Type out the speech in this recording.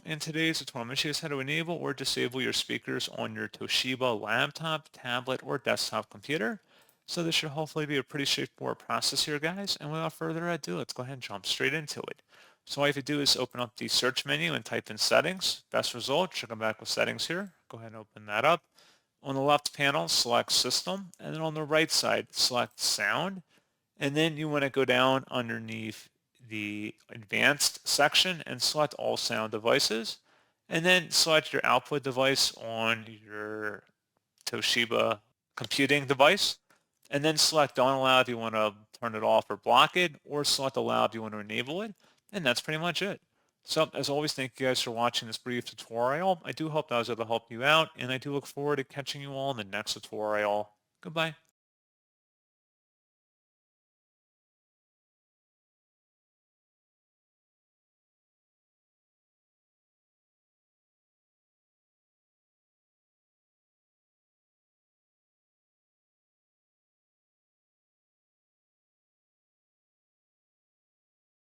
In today's tutorial, I'm going to show you how to enable or disable your speakers on your Toshiba laptop, tablet, or desktop computer. So this should hopefully be a pretty straightforward process here, guys. And without further ado, let's go ahead and jump straight into it. So all you have to do is open up the search menu and type in settings. Best result, should come back with settings here. Go ahead and open that up. On the left panel, select system. And then on the right side, select sound. And then you want to go down underneath the advanced section and select all sound devices. And then select your output device on your Toshiba computing device. And then select don't allow if you want to turn it off or block it, or select allow if you want to enable it. And that's pretty much it. So as always, thank you guys for watching this brief tutorial. I do hope that was able to help you out, and I do look forward to catching you all in the next tutorial. Goodbye.